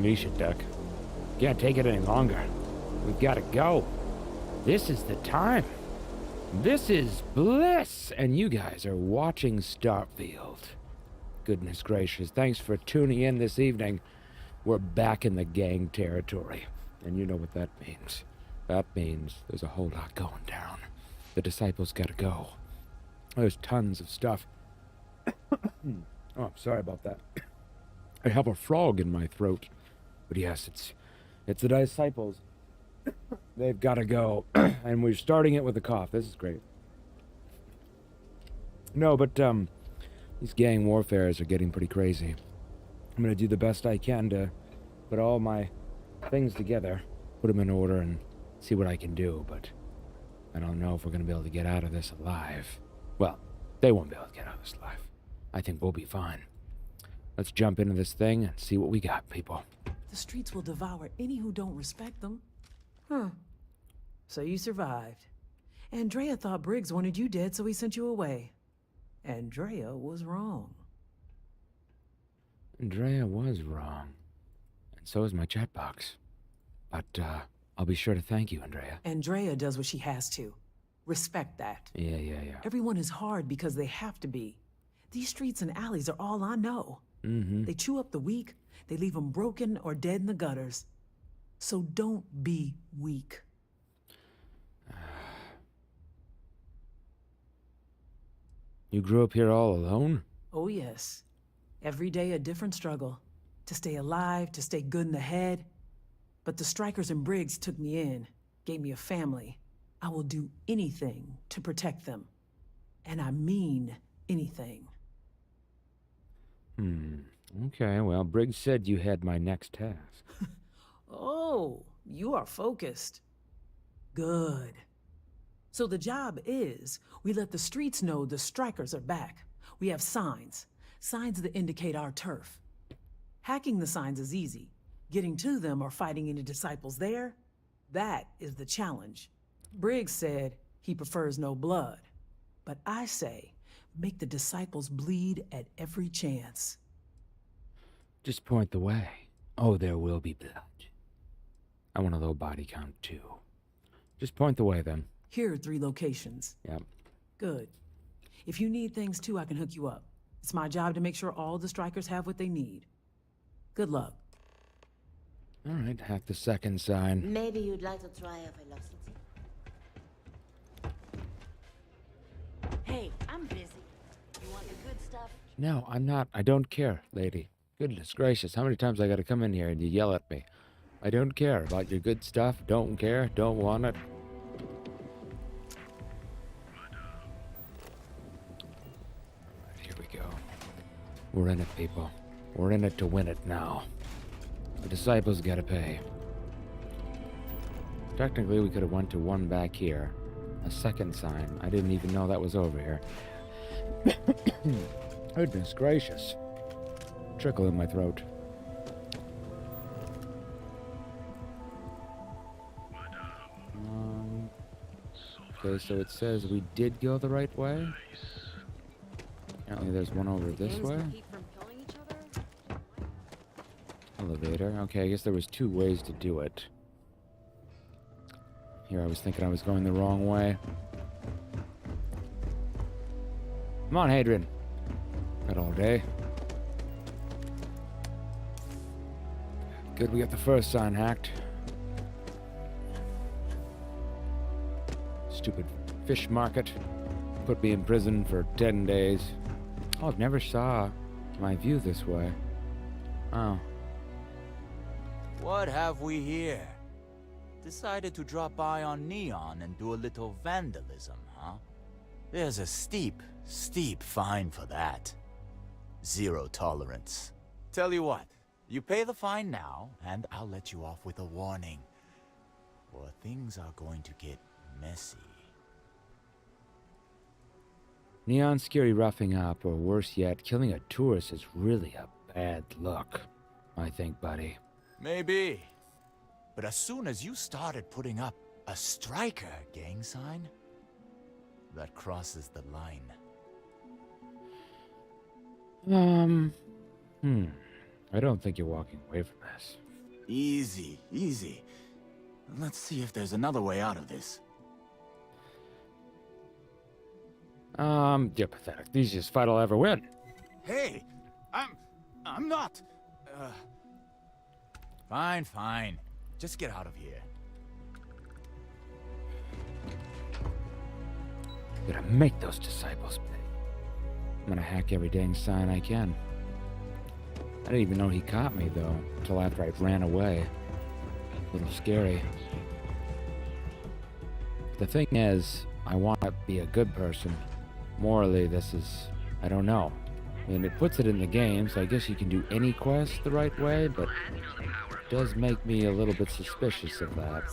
unleash it, Duck. Can't take it any longer. We've got to go. This is the time. This is bliss. And you guys are watching Starfield. Goodness gracious, thanks for tuning in this evening. We're back in the gang territory. And you know what that means. That means there's a whole lot going down. The disciples gotta go. There's tons of stuff. Oh, I'm sorry about that. I have a frog in my throat. But yes, it's the disciples. They've gotta go. And we're starting it with a cough. This is great. No, but these gang warfares are getting pretty crazy. I'm gonna do the best I can to put all my things together, put them in order, and see what I can do, but I don't know if we're gonna be able to get out of this alive. Well, they won't be able to get out of this alive. I think we'll be fine. Let's jump into this thing and see what we got, people. The streets will devour any who don't respect them. Huh. So you survived. Andrea thought Briggs wanted you dead, so he sent you away. Andrea was wrong. Andrea was wrong. And so is my chat box. But, I'll be sure to thank you, Andrea. Andrea does what she has to. Respect that. Yeah. Everyone is hard because they have to be. These streets and alleys are all I know. Mm-hmm. They chew up the weak, they leave them broken or dead in the gutters. So don't be weak. You grew up here all alone? Oh yes. Every day a different struggle. To stay alive, to stay good in the head. But the Strikers and Briggs took me in, gave me a family. I will do anything to protect them. And I mean anything. Okay, well, Briggs said you had my next task. Oh, you are focused. Good. So the job is, we let the streets know the Strikers are back. We have signs that indicate our turf. Hacking the signs is easy. Getting to them or fighting any disciples there, that is the challenge. Briggs said he prefers no blood. But I say, make the disciples bleed at every chance. Just point the way. Oh, there will be blood. I want a low body count, too. Just point the way, then. Here are 3 locations. Yep. Good. If you need things, too, I can hook you up. It's my job to make sure all the Strikers have what they need. Good luck. All right, hack the second sign. Maybe you'd like to try a velocity? Hey, I'm busy. You want the good stuff? No, I'm not. I don't care, lady. Goodness gracious, how many times I gotta come in here and you yell at me? I don't care about your good stuff. Don't care. Don't want it. Alright, here we go. We're in it, people. We're in it to win it now. The disciples gotta pay. Technically, we could have went to one back here. A second sign. I didn't even know that was over here. Goodness gracious. Trickle in my throat. Okay, so it says we did go the right way. Apparently there's one over this way. Elevator. Okay, I guess there was 2 ways to do it. Here, I was thinking I was going the wrong way. Come on, Hadrian. Got all day. Good, we got the first sign hacked. Stupid fish market. Put me in prison for 10 days. Oh, I've never saw my view this way. Oh. What have we here? Decided to drop by on Neon and do a little vandalism, huh? There's a steep fine for that. 0 tolerance. Tell you what, you pay the fine now, and I'll let you off with a warning. Or things are going to get messy. Neon scary roughing up, or worse yet, killing a tourist is really a bad look, I think, buddy. Maybe. But as soon as you started putting up a Striker gang sign, that crosses the line. I don't think you're walking away from this. Easy, easy. Let's see if there's another way out of this. You're pathetic. The easiest fight I'll ever win. Hey, I'm not. Fine, fine. Just get out of here. Gotta make those disciples pay. I'm gonna hack every dang sign I can. I didn't even know he caught me, though, until after I ran away. A little scary. The thing is, I want to be a good person. Morally, this is... I don't know. I mean, it puts it in the game, so I guess you can do any quest the right way, but it does make me a little bit suspicious of that.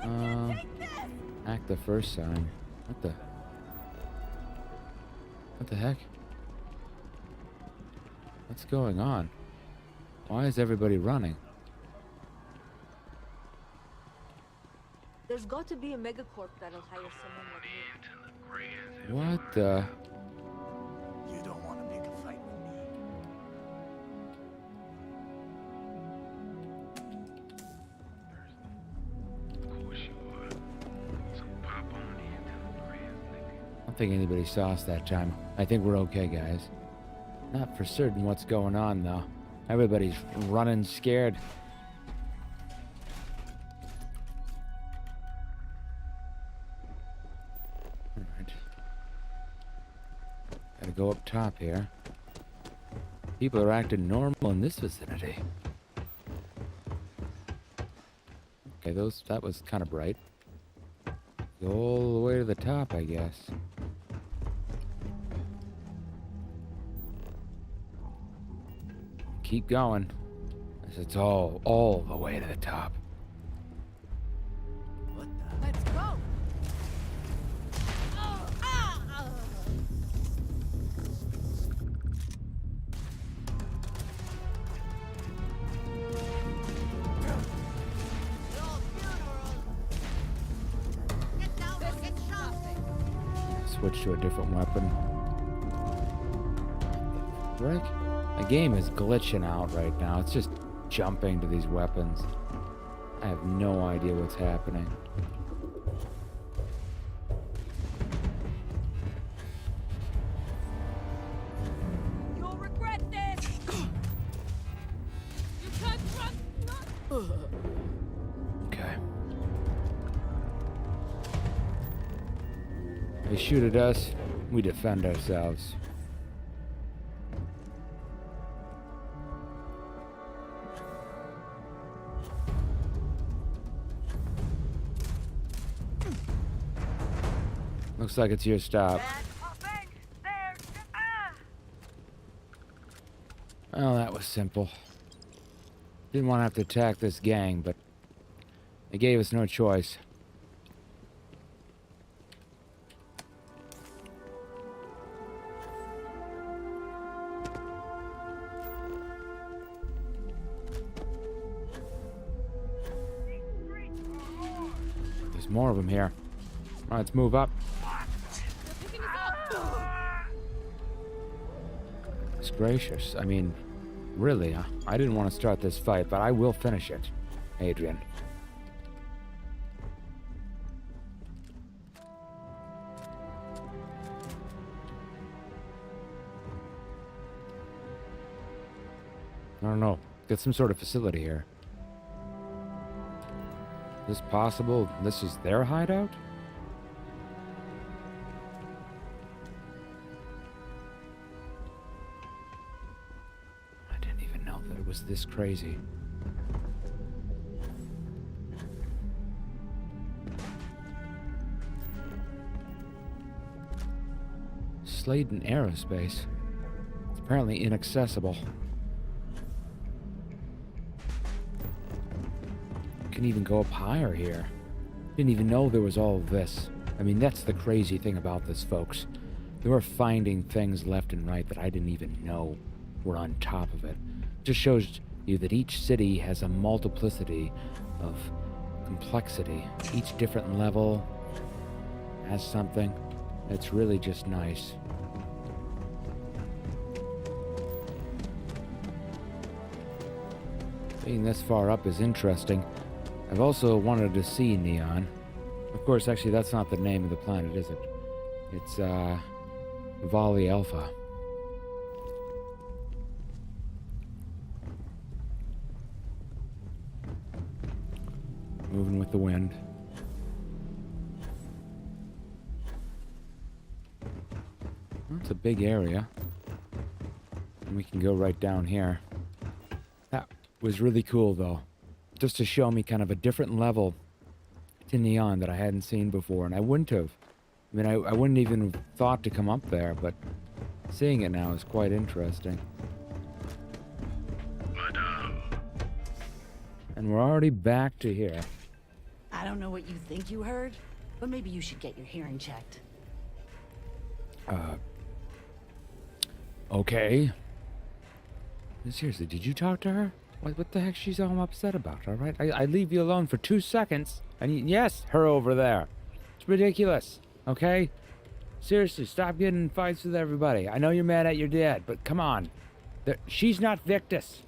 Nothing there? Hack the first sign. What the heck? What's going on? Why is everybody running? There's got to be a megacorp that'll hire someone like me. What the... You don't want to pick a fight with me. I don't think anybody saw us that time. I think we're okay, guys. Not for certain what's going on, though. Everybody's running scared. Alright. Gotta go up top here. People are acting normal in this vicinity. Okay, that was kind of bright. Go all the way to the top, I guess. Keep going. It's all the way to the top. What the? Let's go! Switch to a different weapon. Frick? The game is glitching out right now. It's just jumping to these weapons. I have no idea what's happening. You'll regret this! You can't trust... Okay. They shoot at us, we defend ourselves. Looks like it's your stop. Well, that was simple. Didn't want to have to attack this gang, but they gave us no choice. There's more of them here. All right, let's move up. It's gracious. I mean, really, I didn't want to start this fight, but I will finish it, Adrian. I don't know. Get some sort of facility here. Is this possible? This is their hideout? I didn't even know that it was this crazy. Sladen Aerospace. It's apparently inaccessible. Can even go up higher here. Didn't even know there was all of this. I mean, that's the crazy thing about this, folks. They were finding things left and right that I didn't even know were on top of it. Just shows you that each city has a multiplicity of complexity. Each different level has something. It's really just nice. Being this far up is interesting. I've also wanted to see Neon. Of course, actually, that's not the name of the planet, is it? It's, Vali Alpha. Moving with the wind. Well, it's a big area. And we can go right down here. That was really cool, though. Just to show me kind of a different level to Neon that I hadn't seen before, and I wouldn't have. I mean, I wouldn't even have thought to come up there, but seeing it now is quite interesting. Madame. And we're already back to here. I don't know what you think you heard, but maybe you should get your hearing checked. Okay. Seriously, did you talk to her? What the heck she's all upset about, alright? I leave you alone for 2 seconds, and yes, her over there. It's ridiculous, okay? Seriously, stop getting in fights with everybody. I know you're mad at your dad, but come on. She's not Victus.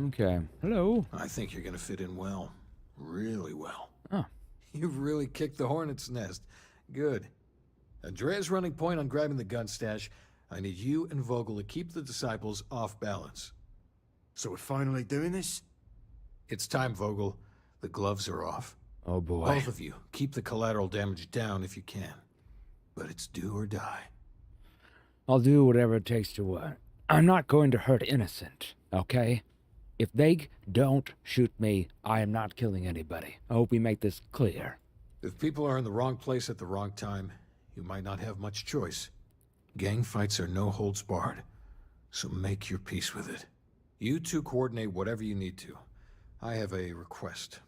Okay. Hello. I think you're gonna fit in well. Really well. Oh. You've really kicked the hornet's nest. Good. Andrea's running point on grabbing the gun stash. I need you and Vogel to keep the disciples off balance. So we're finally doing this? It's time, Vogel. The gloves are off. Oh boy. Both of you, keep the collateral damage down if you can. But it's do or die. I'll do whatever it takes to win. I'm not going to hurt innocent, okay? If they don't shoot me, I am not killing anybody. I hope we make this clear. If people are in the wrong place at the wrong time, you might not have much choice. Gang fights are no holds barred, so make your peace with it. You two coordinate whatever you need to. I have a request.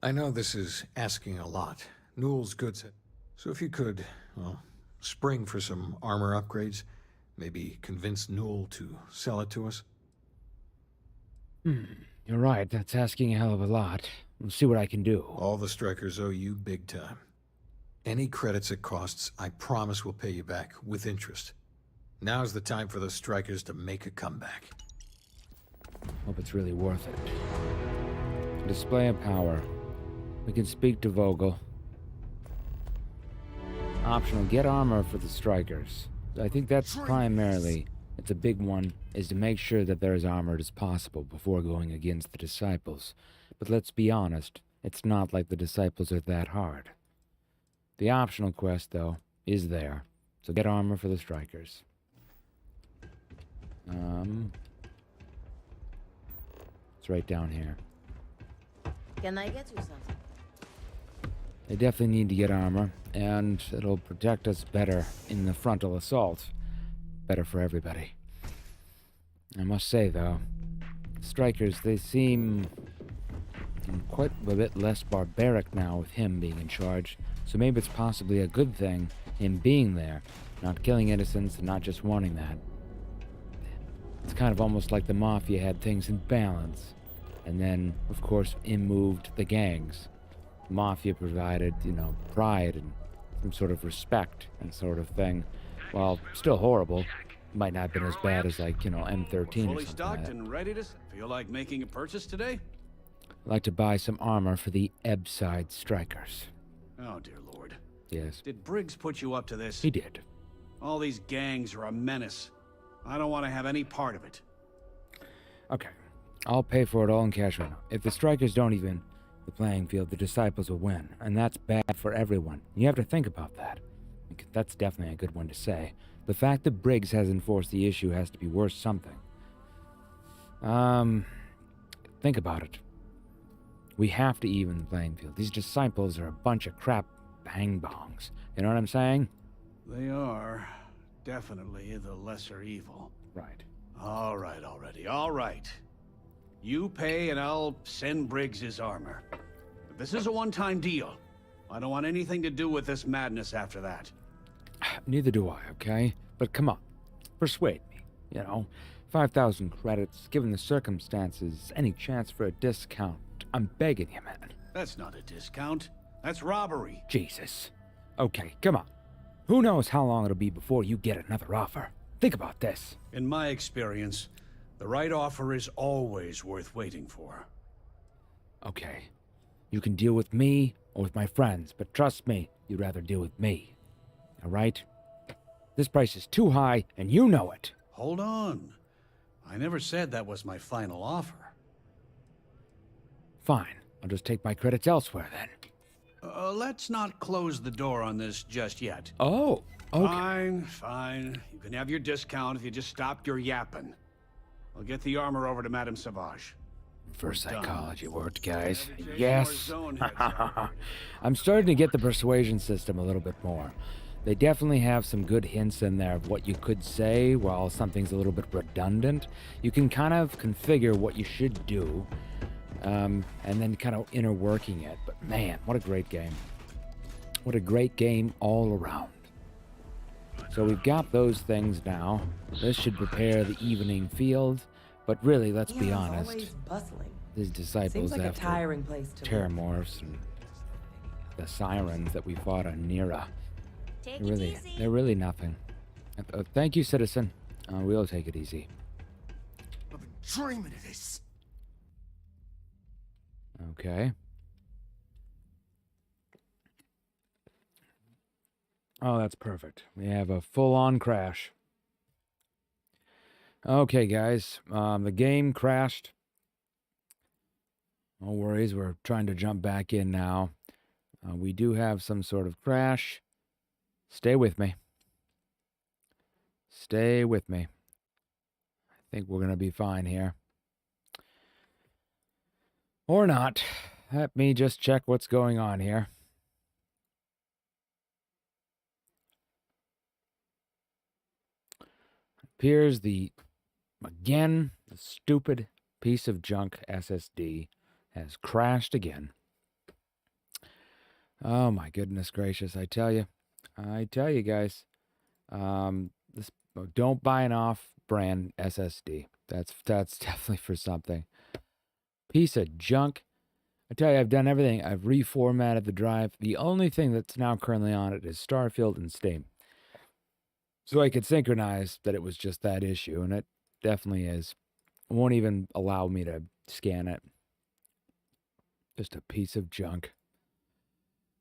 I know this is asking a lot. Newell's goods, so if you could, well, spring for some armor upgrades, maybe convince Newell to sell it to us. You're right, that's asking a hell of a lot. We'll see what I can do. All the strikers owe you big time. Any credits it costs, I promise we'll pay you back, with interest. Now's the time for those strikers to make a comeback. Hope it's really worth it. Display of power. We can speak to Vogel. Optional, get armor for the strikers. I think that's primarily, it's a big one, is to make sure that they're as armored as possible before going against the disciples. But let's be honest, it's not like the disciples are that hard. The optional quest, though, is there. So get armor for the strikers. It's right down here. Can I get you something? They definitely need to get armor, and it'll protect us better in the frontal assault. Better for everybody. I must say, though, strikers, they seem quite a bit less barbaric now with him being in charge, so maybe it's possibly a good thing, him being there, not killing innocents and not just wanting that. It's kind of almost like the Mafia had things in balance, and then, of course, in moved the gangs. The Mafia provided, pride and some sort of respect and sort of thing, while still horrible. Might not have been as bad as, like, M13 or Fully something stocked like that. and ready to feel like making a purchase today? I'd like to buy some armor for the Ebbside strikers. Oh, dear Lord. Yes, Did Briggs put you up to this? he did. All these gangs are a menace. I don't want to have any part of it. Okay, I'll pay for it all in cash right now. If the strikers don't even the playing field, the disciples will win, and that's bad for everyone. You have to think about that. That's definitely a good one to say. The fact that Briggs has enforced the issue has to be worth something. Think about it. We have to even the playing field. These disciples are a bunch of crap bang-bongs. You know what I'm saying? They are definitely the lesser evil. Right. All right, already. All right. You pay and I'll send Briggs his armor. But this is a one-time deal. I don't want anything to do with this madness after that. Neither do I, okay? But come on. Persuade me, 5,000 credits, given the circumstances, any chance for a discount. I'm begging you, man. That's not a discount. That's robbery. Jesus. Okay, come on. Who knows how long it'll be before you get another offer? Think about this. In my experience, the right offer is always worth waiting for. Okay. You can deal with me or with my friends, but trust me, you'd rather deal with me. All right? This price is too high, and you know it. Hold on. I never said that was my final offer. Fine. I'll just take my credits elsewhere then. Let's not close the door on this just yet. Oh, okay. Fine, fine. You can have your discount if you just stop your yapping. I'll get the armor over to Madame Sauvage. First We're done. psychology worked, guys. Your Yes. zone heads up. I'm starting to get the persuasion system a little bit more. They definitely have some good hints in there of what you could say while something's a little bit redundant. You can kind of configure what you should do, and then kind of inner working it. But man, what a great game. What a great game all around. So we've got those things now. This should prepare the evening field. But really, let's be honest. Always bustling. These disciples Seems like a after tiring place to live. Terramorphs and the sirens that we fought on Nira. Take They're really nothing. Thank you, citizen. We'll take it easy. I've been dreaming of this. Okay. Oh, that's perfect. We have a full-on crash. Okay, guys. The game crashed. No worries. We're trying to jump back in now. We do have some sort of crash. Stay with me. Stay with me. I think we're going to be fine here. Or not. Let me just check what's going on here. Appears the stupid piece of junk SSD has crashed again. Oh my goodness gracious, I tell you guys, don't buy an off-brand SSD. That's definitely for something. Piece of junk. I tell you, I've done everything. I've reformatted the drive. The only thing that's now currently on it is Starfield and Steam. So I could synchronize that it was just that issue, and it definitely is. It won't even allow me to scan it. Just a piece of junk.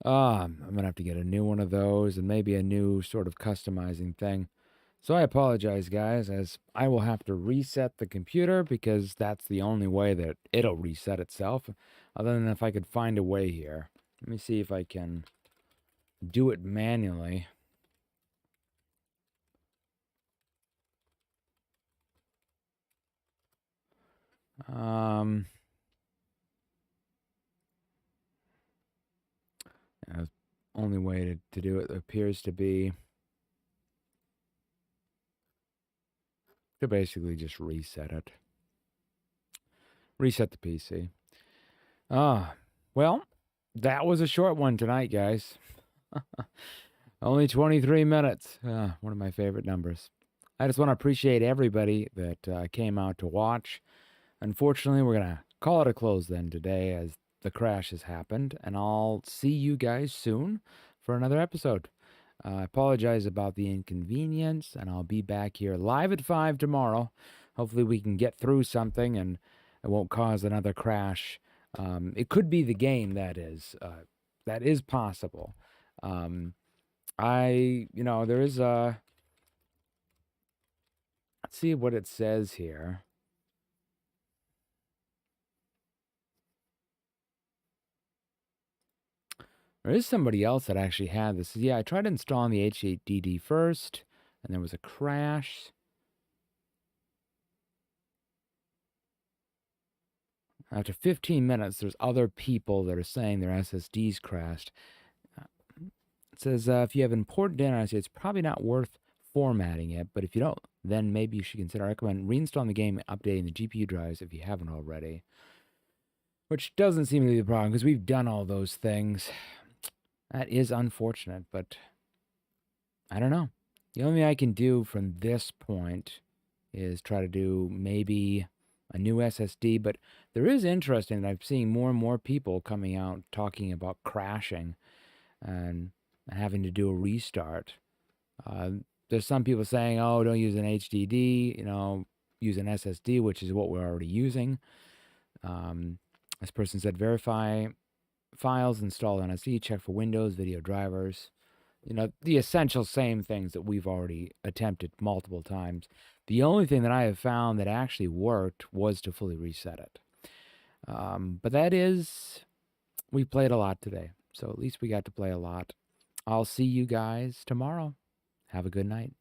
I'm going to have to get a new one of those and maybe a new sort of customizing thing. So I apologize, guys, as I will have to reset the computer because that's the only way that it'll reset itself. Other than if I could find a way here. Let me see if I can do it manually. The only way to do it appears to be to basically just reset it. Reset the PC. Well, that was a short one tonight, guys. Only 23 minutes. One of my favorite numbers. I just want to appreciate everybody that came out to watch. Unfortunately, we're going to call it a close then today as the crash has happened, and I'll see you guys soon for another episode. I apologize about the inconvenience, and I'll be back here live at 5 tomorrow. Hopefully we can get through something and it won't cause another crash. It could be the game, that is possible. There is a... Let's see what it says here. There is somebody else that actually had this. Yeah, I tried installing the H8DD first, and there was a crash. After 15 minutes, there's other people that are saying their SSDs crashed. It says, if you have important data, it's probably not worth formatting it, but if you don't, then maybe you should consider. I recommend reinstalling the game and updating the GPU drives if you haven't already. Which doesn't seem to be the problem, because we've done all those things. That is unfortunate, but I don't know. The only thing I can do from this point is try to do maybe a new SSD, but there is interesting that I'm seeing more and more people coming out talking about crashing and having to do a restart. There's some people saying, oh, don't use an HDD, use an SSD, which is what we're already using. This person said, verify files, install NSE, check for Windows, video drivers. The essential same things that we've already attempted multiple times. The only thing that I have found that actually worked was to fully reset it. But that is, we played a lot today. So at least we got to play a lot. I'll see you guys tomorrow. Have a good night.